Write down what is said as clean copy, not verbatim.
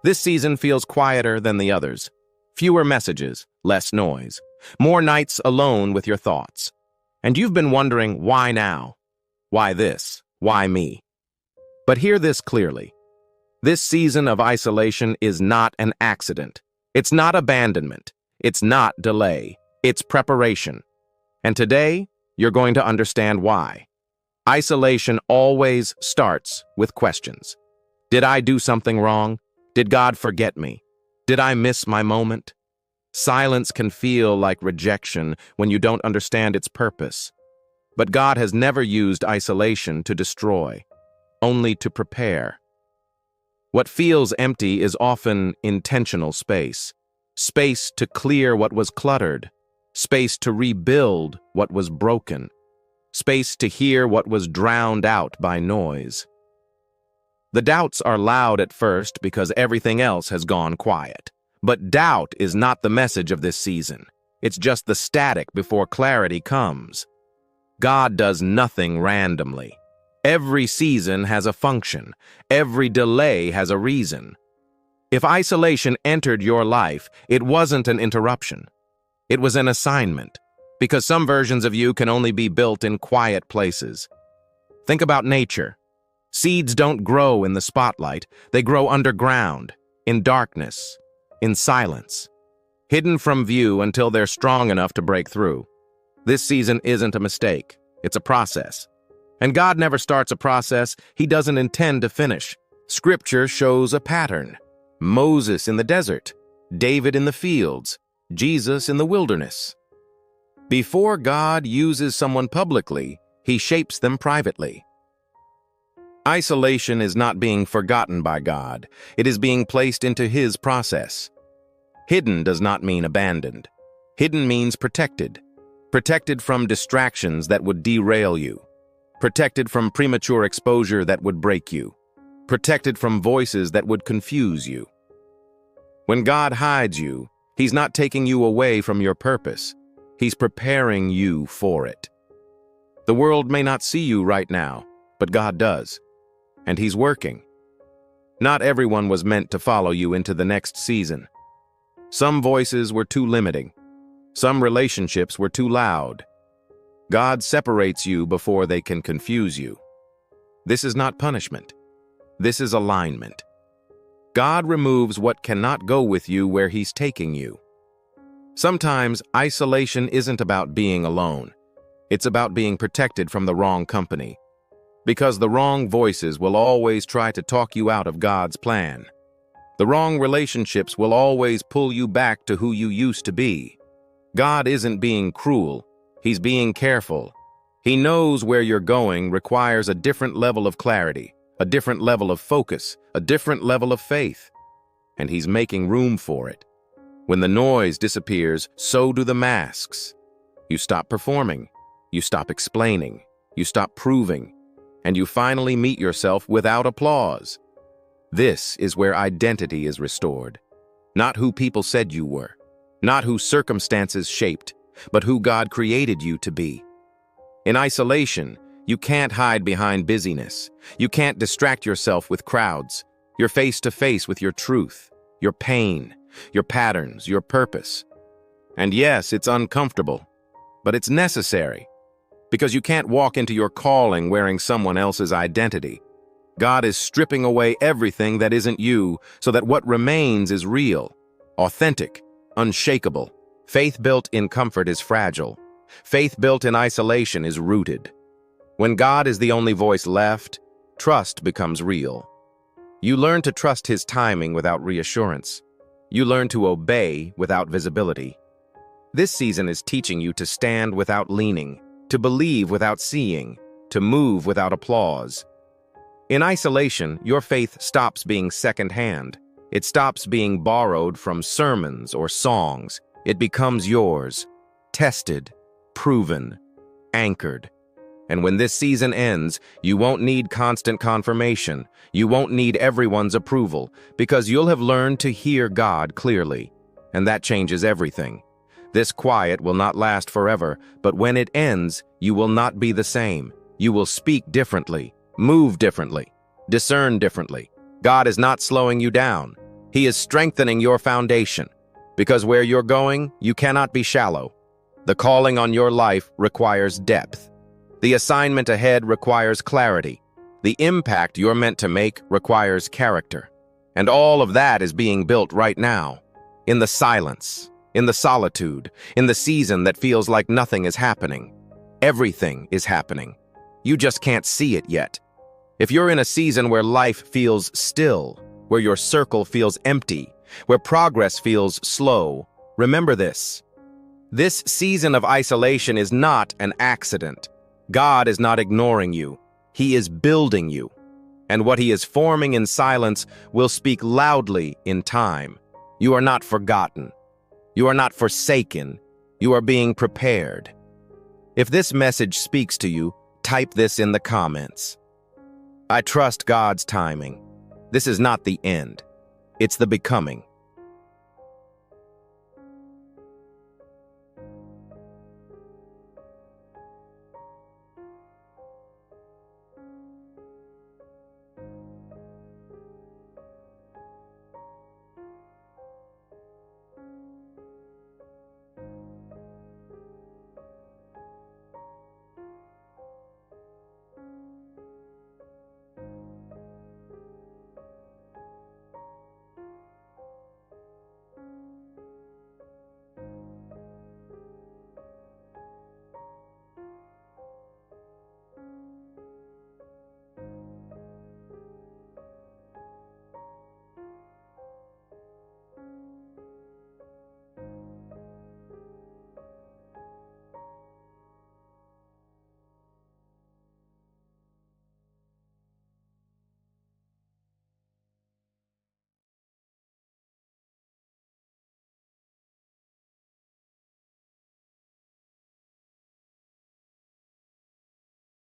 This season feels quieter than the others. Fewer messages, less noise. More nights alone with your thoughts. And you've been wondering, why now? Why this? Why me? But hear this clearly. This season of isolation is not an accident. It's not abandonment. It's not delay. It's preparation. And today, you're going to understand why. Isolation always starts with questions. Did I do something wrong? Did God forget me? Did I miss my moment? Silence can feel like rejection when you don't understand its purpose. But God has never used isolation to destroy, only to prepare. What feels empty is often intentional space. Space to clear what was cluttered. Space to rebuild what was broken. Space to hear what was drowned out by noise. The doubts are loud at first because everything else has gone quiet. But doubt is not the message of this season. It's just the static before clarity comes. God does nothing randomly. Every season has a function. Every delay has a reason. If isolation entered your life, it wasn't an interruption. It was an assignment, because some versions of you can only be built in quiet places. Think about nature. Seeds don't grow in the spotlight. They grow underground, in darkness, in silence, hidden from view until they're strong enough to break through. This season isn't a mistake. It's a process. And God never starts a process He doesn't intend to finish. Scripture shows a pattern. Moses in the desert, David in the fields, Jesus in the wilderness. Before God uses someone publicly, He shapes them privately. Isolation is not being forgotten by God. It is being placed into His process. Hidden does not mean abandoned. Hidden means protected. Protected from distractions that would derail you. Protected from premature exposure that would break you. Protected from voices that would confuse you. When God hides you, He's not taking you away from your purpose. He's preparing you for it. The world may not see you right now, but God does. And He's working. Not everyone was meant to follow you into the next season. Some voices were too limiting. Some relationships were too loud. God separates you before they can confuse you. This is not punishment. This is alignment. God removes what cannot go with you where He's taking you. Sometimes isolation isn't about being alone. It's about being protected from the wrong company. Because the wrong voices will always try to talk you out of God's plan. The wrong relationships will always pull you back to who you used to be. God isn't being cruel. He's being careful. He knows where you're going requires a different level of clarity, a different level of focus, a different level of faith. And He's making room for it. When the noise disappears, so do the masks. You stop performing. You stop explaining. You stop proving. And you finally meet yourself without applause. This is where identity is restored. Not who people said you were. Not who circumstances shaped, but who God created you to be. In isolation, you can't hide behind busyness. You can't distract yourself with crowds. You're face to face with your truth, your pain, your patterns, your purpose. And yes, it's uncomfortable, but it's necessary. Because you can't walk into your calling wearing someone else's identity. God is stripping away everything that isn't you so that what remains is real, authentic, unshakable. Faith built in comfort is fragile. Faith built in isolation is rooted. When God is the only voice left, trust becomes real. You learn to trust His timing without reassurance. You learn to obey without visibility. This season is teaching you to stand without leaning, to believe without seeing, to move without applause. In isolation, your faith stops being secondhand. It stops being borrowed from sermons or songs. It becomes yours, tested, proven, anchored. And when this season ends, you won't need constant confirmation. You won't need everyone's approval, because you'll have learned to hear God clearly. And that changes everything. This quiet will not last forever, but when it ends, you will not be the same. You will speak differently, move differently, discern differently. God is not slowing you down. He is strengthening your foundation, because where you're going, you cannot be shallow. The calling on your life requires depth. The assignment ahead requires clarity. The impact you're meant to make requires character. And all of that is being built right now, in the silence, in the solitude, in the season that feels like nothing is happening. Everything is happening. You just can't see it yet. If you're in a season where life feels still, where your circle feels empty, where progress feels slow, remember this. This season of isolation is not an accident. God is not ignoring you. He is building you. And what He is forming in silence will speak loudly in time. You are not forgotten. You are not forsaken. You are being prepared. If this message speaks to you, type this in the comments. I trust God's timing. This is not the end. It's the becoming.